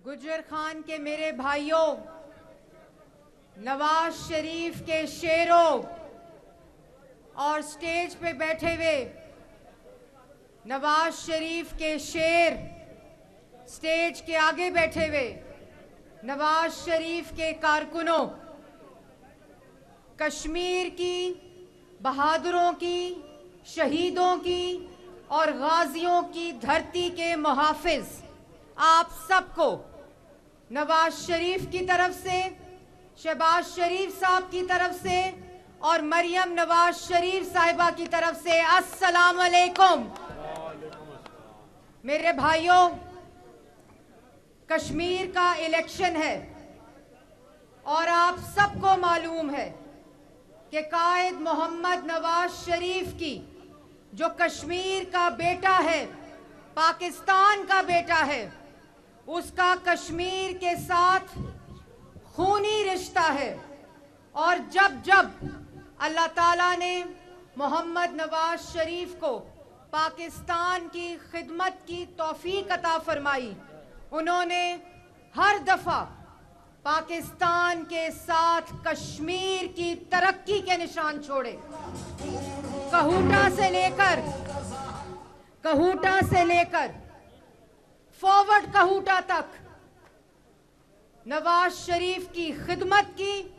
गुजर खान के मेरे भाइयों, नवाज शरीफ के शेरों और स्टेज पे बैठे हुए नवाज शरीफ के शेर, स्टेज के आगे बैठे हुए नवाज शरीफ के कारकुनों, कश्मीर की बहादुरों की, शहीदों की और गाजियों की धरती के मुहाफिज, आप सबको नवाज शरीफ की तरफ से, शहबाज शरीफ साहब की तरफ से और मरियम नवाज शरीफ साहिबा की तरफ से अस्सलाम वालेकुम। मेरे भाइयों, कश्मीर का इलेक्शन है और आप सबको मालूम है कि कायद मोहम्मद नवाज शरीफ की जो कश्मीर का बेटा है, पाकिस्तान का बेटा है, उसका कश्मीर के साथ खूनी रिश्ता है। और जब जब अल्लाह ताला ने मोहम्मद नवाज शरीफ को पाकिस्तान की खिदमत की तौफीक अता फरमाई, उन्होंने हर दफा पाकिस्तान के साथ कश्मीर की तरक्की के निशान छोड़े। कहूटा से लेकर फॉरवर्ड कहूटा तक नवाज शरीफ की खिदमत की,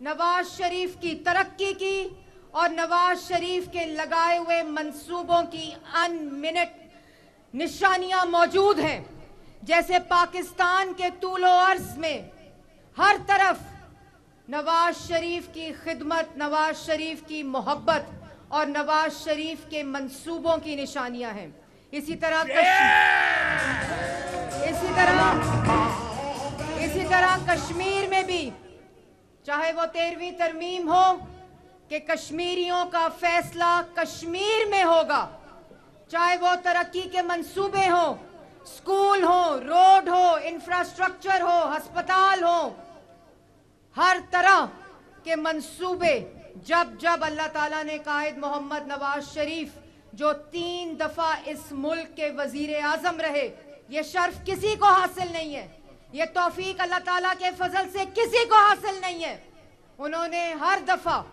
नवाज शरीफ की तरक्की की और नवाज शरीफ के लगाए हुए मंसूबों की अनमिनट निशानियां मौजूद हैं। जैसे पाकिस्तान के तूलो अर्ज में हर तरफ नवाज शरीफ की खिदमत, नवाज शरीफ की मोहब्बत और नवाज शरीफ के मंसूबों की निशानियां हैं। इसी तरह कश्मीर में भी, चाहे वो 13वीं तरमीम हो कि कश्मीरियों का फैसला कश्मीर में होगा, चाहे वो तरक्की के मंसूबे हो, स्कूल हो, रोड हो, इंफ्रास्ट्रक्चर हो, अस्पताल हो, हर तरह के मंसूबे जब जब अल्लाह ताला ने कायद मोहम्मद नवाज शरीफ जो 3 दफा इस मुल्क के वजीर आजम रहे, ये शर्फ किसी को हासिल नहीं है, ये तौफीक अल्लाह ताला के फजल से किसी को हासिल नहीं है, उन्होंने हर दफा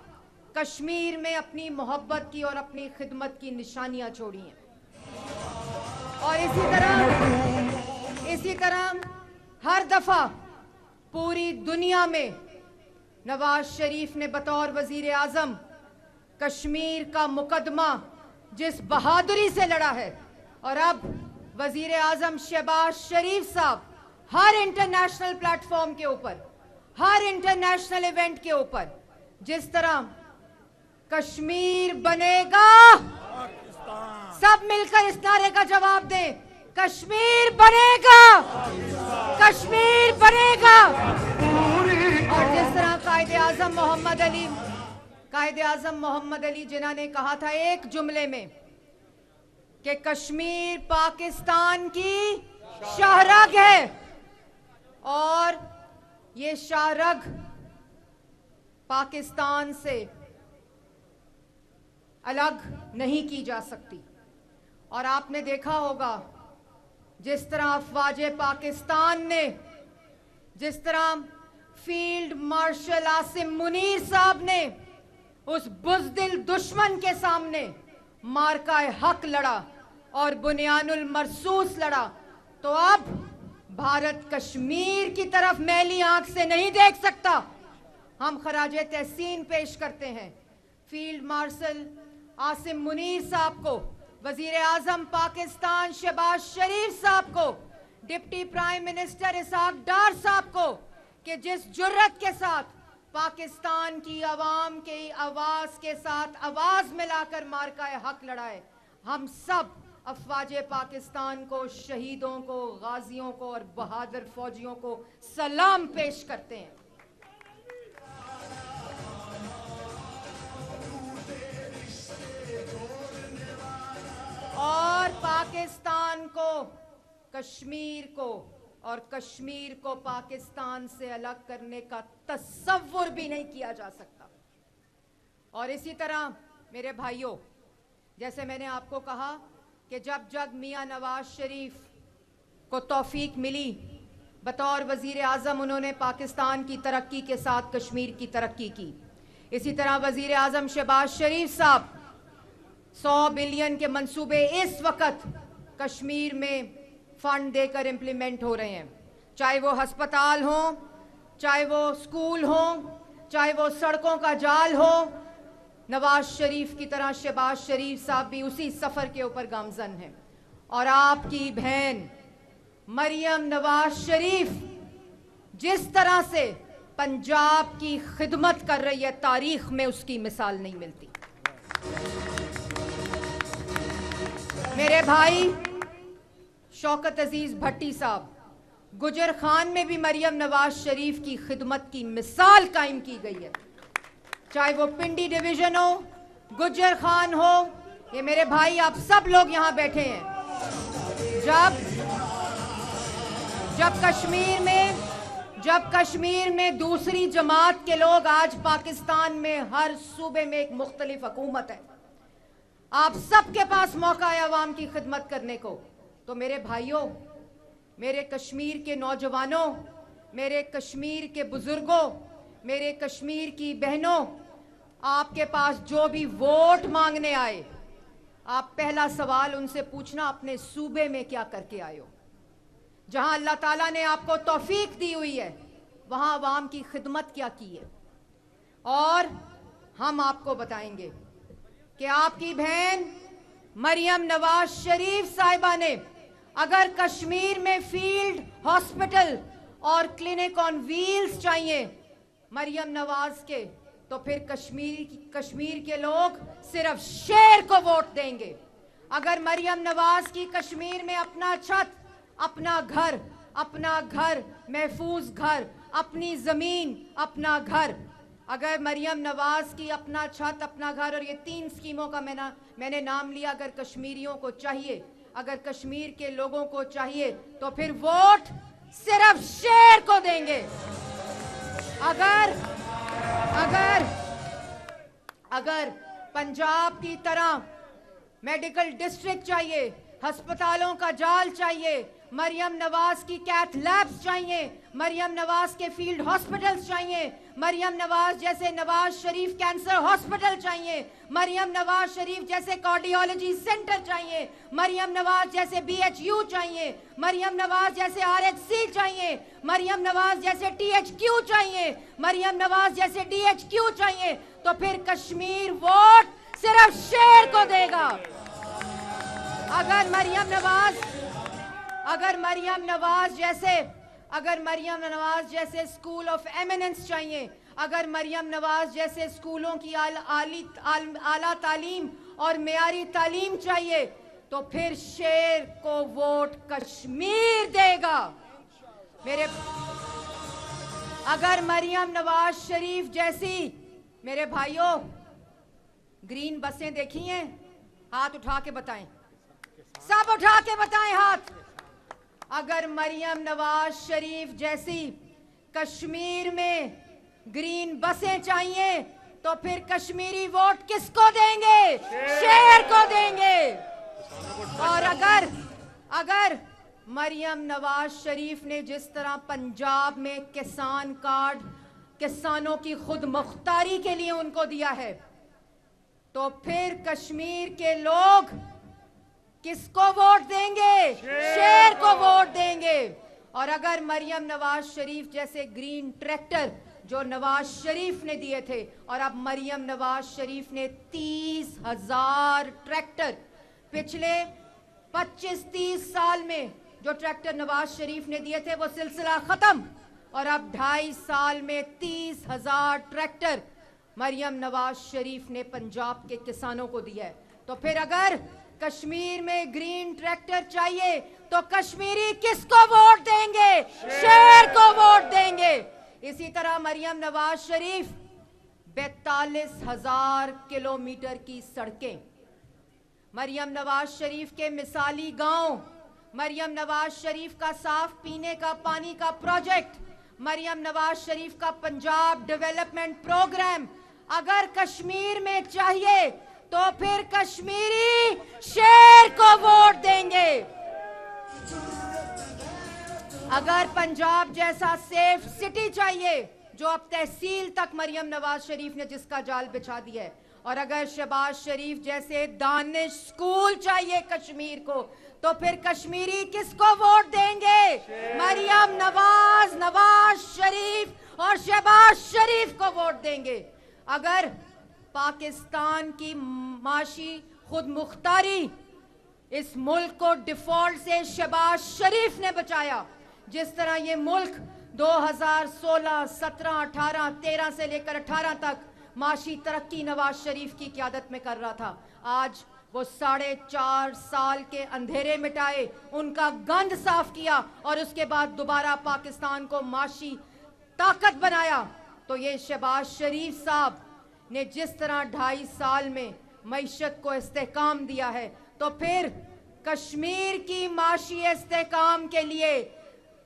कश्मीर में अपनी मोहब्बत की और अपनी खिदमत की निशानियां छोड़ी हैं। और इसी तरह हर दफा पूरी दुनिया में नवाज शरीफ ने बतौर वजीर आजम कश्मीर का मुकदमा जिस बहादुरी से लड़ा है, और अब वजीर आजम शहबाज शरीफ साहब हर इंटरनेशनल प्लेटफॉर्म के ऊपर, हर इंटरनेशनल इवेंट के ऊपर जिस तरह कश्मीर बनेगा, सब मिलकर इस नारे का जवाब दें, कश्मीर बनेगा, कश्मीर बनेगा। और जिस तरह कायदे आजम मोहम्मद अली जिन्ना ने कहा था एक जुमले में कि कश्मीर पाकिस्तान की शाहरग है और ये शाहरग पाकिस्तान से अलग नहीं की जा सकती। और आपने देखा होगा जिस तरह अफवाज पाकिस्तान ने, जिस तरह फील्ड मार्शल आसिम मुनीर साहब ने उस बुज़दिल दुश्मन के सामने मार्का हक लड़ा और बुनियानुल मरसूस लड़ा, तो अब भारत कश्मीर की तरफ मैली आंख से नहीं देख सकता। हम खराजे तहसीन पेश करते हैं फील्ड मार्शल आसिम मुनीर साहब को, वजीर आजम पाकिस्तान शहबाज शरीफ साहब को, डिप्टी प्राइम मिनिस्टर इसहाक डार साहब को, कि जिस जुर्रत के साथ पाकिस्तान की आवाम के आवाज के साथ आवाज मिलाकर मार्का हक लड़ाए। हम सब अफवाज पाकिस्तान को, शहीदों को, गाजियों को और बहादुर फौजियों को सलाम पेश करते हैं। और पाकिस्तान को, कश्मीर को और कश्मीर को पाकिस्तान से अलग करने का तसव्वुर भी नहीं किया जा सकता। और इसी तरह मेरे भाइयों, जैसे मैंने आपको कहा कि जब जब मियां नवाज शरीफ को तौफीक मिली बतौर वजीर आज़म उन्होंने पाकिस्तान की तरक्की के साथ कश्मीर की तरक्की की। इसी तरह वजीर आज़म शहबाज शरीफ साहब 100 बिलियन के मंसूबे इस वक्त कश्मीर में फंड देकर इम्प्लीमेंट हो रहे हैं, चाहे वो अस्पताल हो, चाहे वो स्कूल हो, चाहे वो सड़कों का जाल हो। नवाज शरीफ की तरह शहबाज शरीफ साहब भी उसी सफर के ऊपर गामजन हैं। और आपकी बहन मरियम नवाज शरीफ जिस तरह से पंजाब की खिदमत कर रही है, तारीख में उसकी मिसाल नहीं मिलती। मेरे भाई शौकत अजीज भट्टी साहब, गुजर खान में भी मरियम नवाज शरीफ की खिदमत की मिसाल कायम की गई है, चाहे वो पिंडी डिवीजन हो, गुजर खान हो। ये मेरे भाई आप सब लोग यहां बैठे हैं। जब कश्मीर में दूसरी जमात के लोग, आज पाकिस्तान में हर सूबे में एक मुख्तलिफ हुकूमत है, आप सबके पास मौका है अवाम की खिदमत करने को। तो मेरे भाइयों, मेरे कश्मीर के नौजवानों, मेरे कश्मीर के बुजुर्गों, मेरे कश्मीर की बहनों, आपके पास जो भी वोट मांगने आए, आप पहला सवाल उनसे पूछना, अपने सूबे में क्या करके आए हो। जहां अल्लाह ताला ने आपको तौफीक दी हुई है, वहां अवाम की खिदमत क्या की है। और हम आपको बताएंगे कि आपकी बहन मरियम नवाज शरीफ साहिबा ने अगर कश्मीर में फील्ड हॉस्पिटल और क्लिनिक ऑन व्हील्स चाहिए मरियम नवाज के, तो फिर कश्मीर के लोग सिर्फ शेर को वोट देंगे। अगर मरियम नवाज की कश्मीर में अपना छत, अपना घर, महफूज घर, अपनी जमीन, अपना घर, अगर मरियम नवाज की अपना छत, अपना घर और ये 3 स्कीमों का मैंने नाम लिया, अगर कश्मीरियों को चाहिए, अगर कश्मीर के लोगों को चाहिए, तो फिर वोट सिर्फ शेर को देंगे। अगर पंजाब की तरह मेडिकल डिस्ट्रिक्ट चाहिए, अस्पतालों का जाल चाहिए, मरियम नवाज की कैथ लैब्स चाहिए, मरियम नवाज के फील्ड हॉस्पिटल्स चाहिए, मरियम नवाज जैसे नवाज शरीफ कैंसर हॉस्पिटल चाहिए, मरियम नवाज शरीफ जैसे कार्डियोलॉजी सेंटर चाहिए, मरियम नवाज जैसे BHU चाहिए, मरियम नवाज जैसे RHC चाहिए, मरियम नवाज जैसे THQ चाहिए, मरियम नवाज जैसे DHQ चाहिए, तो फिर कश्मीर वोट सिर्फ शेर को देगा। अगर मरियम नवाज जैसे स्कूल ऑफ एमिनेंस चाहिए, अगर मरियम नवाज जैसे स्कूलों की आला तालीम और मेयारी तालीम चाहिए, तो फिर शेर को वोट कश्मीर देगा। अगर मरियम नवाज शरीफ जैसी, मेरे भाइयों, ग्रीन बसें देखी हैं? हाथ उठा के बताएं, सब उठा के बताएं हाथ। अगर मरियम नवाज शरीफ जैसी कश्मीर में ग्रीन बसें चाहिए, तो फिर कश्मीरी वोट किसको देंगे? शेर को देंगे। और अगर मरियम नवाज शरीफ ने जिस तरह पंजाब में किसान कार्ड किसानों की खुद मुख्तारी के लिए उनको दिया है, तो फिर कश्मीर के लोग किसको वोट देंगे? शेर को वोट देंगे। और अगर मरियम नवाज शरीफ जैसे ग्रीन ट्रैक्टर जो नवाज शरीफ ने दिए थे, और अब मरियम नवाज शरीफ ने 30,000 ट्रैक्टर पिछले 25-30 साल में जो ट्रैक्टर नवाज शरीफ ने दिए थे वो सिलसिला खत्म, और अब 2.5 साल में 30,000 ट्रैक्टर मरियम नवाज शरीफ ने पंजाब के किसानों को दिया है। तो फिर अगर कश्मीर में ग्रीन ट्रैक्टर चाहिए, तो कश्मीरी किसको वोट देंगे? शेर को वोट देंगे। इसी तरह मरियम नवाज शरीफ 42,000 किलोमीटर की सड़कें, मरियम नवाज शरीफ के मिसाली गांव, मरियम नवाज शरीफ का साफ पीने का पानी का प्रोजेक्ट, मरियम नवाज शरीफ का पंजाब डेवलपमेंट प्रोग्राम अगर कश्मीर में चाहिए, तो फिर कश्मीरी शेर को वोट देंगे। अगर पंजाब जैसा सेफ सिटी चाहिए, जो अब तहसील तक मरियम नवाज शरीफ ने जिसका जाल बिछा दिया है, और अगर शहबाज शरीफ जैसे दानिश स्कूल चाहिए कश्मीर को, तो फिर कश्मीरी किसको वोट देंगे? मरियम नवाज, नवाज शरीफ और शहबाज शरीफ को वोट देंगे। अगर पाकिस्तान की माशी खुद मुख्तारी, इस मुल्क को डिफॉल्ट से शहबाज शरीफ ने बचाया, जिस तरह ये मुल्क 2016, 17, 18, 13 से लेकर 18 तक माशी तरक्की नवाज शरीफ की क़यादत में कर रहा था, आज वो 4.5 साल के अंधेरे मिटाए, उनका गंद साफ किया और उसके बाद दोबारा पाकिस्तान को माशी ताकत बनाया। तो ये शहबाज शरीफ साहब ने जिस तरह 2.5 साल में मईशत को इस्तेहकाम दिया है, तो फिर कश्मीर की माशी इस्तेहकाम के लिए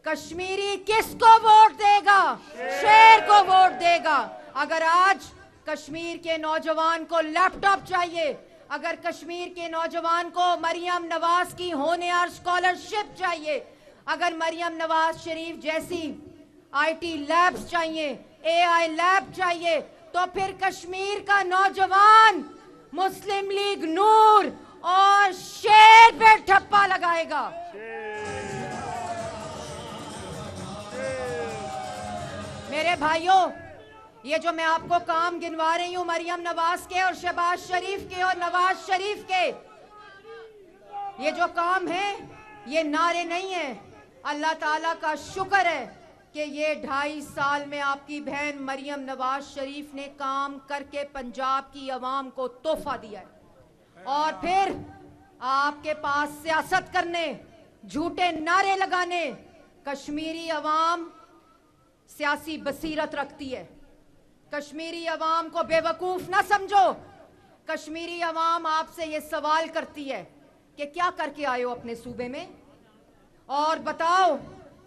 कश्मीरी किसको वोट देगा? शेर को वोट देगा। अगर आज कश्मीर के नौजवान को लैपटॉप चाहिए, अगर कश्मीर के नौजवान को मरियम नवाज की होनहार स्कॉलरशिप चाहिए, अगर मरियम नवाज शरीफ जैसी आईटी लैब्स चाहिए, एआई लैब चाहिए, तो फिर कश्मीर का नौजवान मुस्लिम लीग नूर और शेर पे ठप्पा लगाएगा। मेरे भाइयों, ये जो मैं आपको काम गिनवा रही हूं मरियम नवाज के और शहबाज शरीफ के और नवाज शरीफ के, ये जो काम है ये नारे नहीं है। अल्लाह ताला का शुक्र है कि ये 2.5 साल में आपकी बहन मरियम नवाज शरीफ ने काम करके पंजाब की आवाम को तोहफा दिया है। और फिर आपके पास सियासत करने, झूठे नारे लगाने, कश्मीरी आवाम सियासी बसीरत रखती है। कश्मीरी आवाम को बेवकूफ ना समझो। कश्मीरी आवाम आपसे ये सवाल करती है कि क्या करके आए हो अपने सूबे में, और बताओ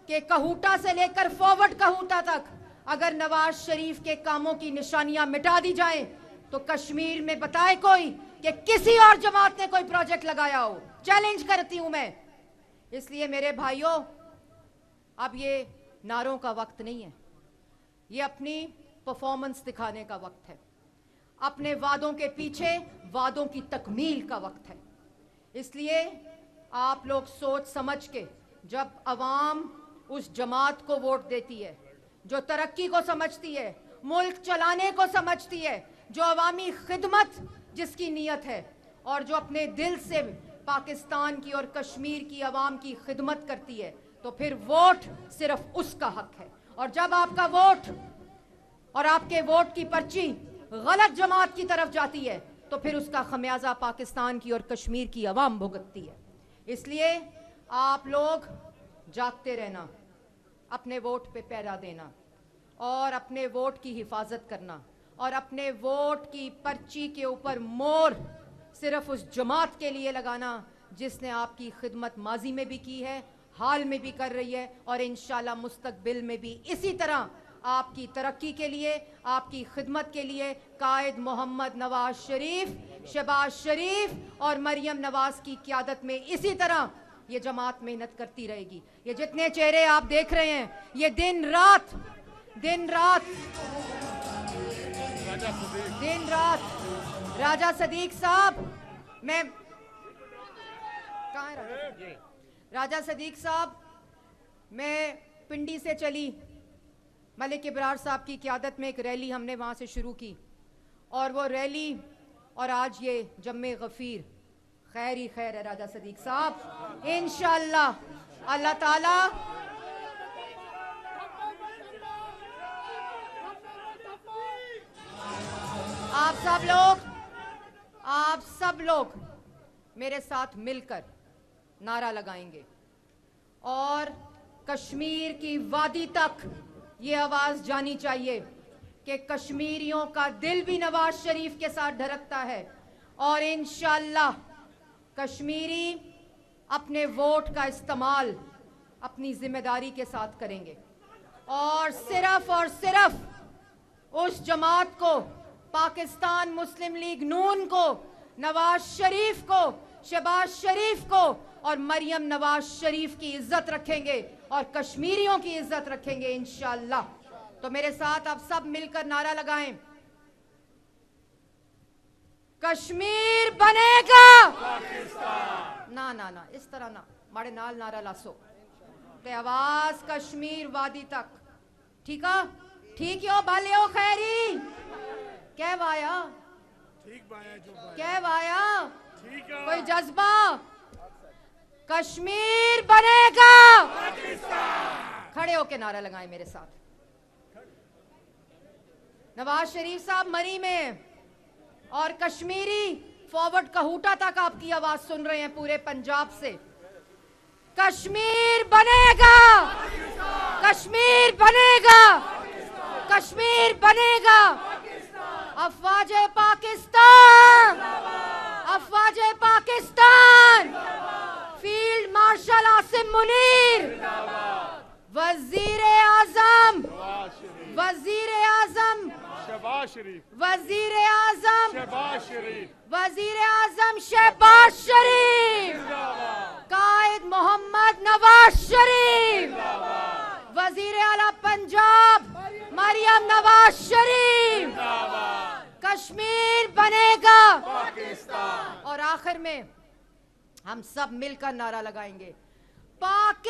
कि कहूटा से लेकर फॉरवर्ड कहूटा तक अगर नवाज शरीफ के कामों की निशानियां मिटा दी जाएं, तो कश्मीर में बताए कोई कि किसी और जमात ने कोई प्रोजेक्ट लगाया हो। चैलेंज करती हूं मैं। इसलिए मेरे भाइयों, अब ये नारों का वक्त नहीं है, ये अपनी परफॉर्मेंस दिखाने का वक्त है, अपने वादों के पीछे वादों की तकमील का वक्त है। इसलिए आप लोग सोच समझ के, जब अवाम उस जमात को वोट देती है जो तरक्की को समझती है, मुल्क चलाने को समझती है, जो अवामी खिदमत जिसकी नीयत है और जो अपने दिल से पाकिस्तान की और कश्मीर की आवाम की खिदमत करती है, तो फिर वोट सिर्फ उसका हक है। और जब आपका वोट और आपके वोट की पर्ची गलत जमात की तरफ जाती है, तो फिर उसका खमियाजा पाकिस्तान की और कश्मीर की आवाम भुगतती है। इसलिए आप लोग जागते रहना, अपने वोट पे पैरा देना और अपने वोट की हिफाजत करना, और अपने वोट की पर्ची के ऊपर मोहर सिर्फ उस जमात के लिए लगाना जिसने आपकी खिदमत माजी में भी की है, हाल में भी कर रही है, और इंशाल्लाह मुस्तकबिल में भी इसी तरह आपकी तरक्की के लिए, आपकी खिदमत के लिए कायद मोहम्मद नवाज शरीफ, शहबाज शरीफ और मरियम नवाज की क़यादत में इसी तरह ये जमात मेहनत करती रहेगी। ये जितने चेहरे आप देख रहे हैं, ये दिन रात राजा सदीक साहब, मैं कहाँ है राजा सदीक साहब, मैं पिंडी से चली, मलिक इब्रार साहब की क़यादत में एक रैली हमने वहाँ से शुरू की, और वो रैली और आज ये जम्मे गफ़ीर खैर ही खैर है राजा सदीक साहब। इंशाअल्लाह अल्लाह ताला आप सब लोग मेरे साथ मिलकर नारा लगाएंगे और कश्मीर की वादी तक ये आवाज जानी चाहिए कि कश्मीरियों का दिल भी नवाज शरीफ के साथ धड़कता है, और इंशाअल्लाह कश्मीरी अपने वोट का इस्तेमाल अपनी जिम्मेदारी के साथ करेंगे और सिर्फ उस जमात को, पाकिस्तान मुस्लिम लीग नून को, नवाज शरीफ को शहबाज शरीफ को और मरियम नवाज शरीफ की इज्जत रखेंगे और कश्मीरियों की इज्जत रखेंगे इंशाअल्लाह। तो मेरे साथ आप सब मिलकर नारा लगाएं, कश्मीर बनेगा पाकिस्तान। ना ना ना इस तरह ना, माड़े नाल नारा लासो ते आवाज कश्मीर वादी तक। ठीक है, ठीक हो भले हो खैरी क्या वाया, ठीक बाया जो बाया क्या वाया, ठीक है। कोई जज्बा, कश्मीर बनेगा पाकिस्तान। खड़े होके नारा लगाएं मेरे साथ। नवाज शरीफ साहब मरी में और कश्मीरी फॉरवर्ड कहूटा तक आपकी आवाज सुन रहे हैं पूरे पंजाब से। कश्मीर बनेगा, कश्मीर बनेगा, कश्मीर बनेगा। अफवाजे पाकिस्तान, अफवाजे पाकिस्तान। फील्ड मार्शल आसिम मुनीर, वजीर आजम, वजीर आजम शहबाज शरीफ, वजीर आजम, शहबाज शरीफ, वजीर आजम शहबाज शरीफ, कायद मोहम्मद नवाज शरीफ, वजीर आला पंजाब मरियम नवाज शरीफ। कश्मीर बनेगा पाकिस्तान। और आखिर में हम सब मिलकर नारा लगाएंगे, पाकिस्तान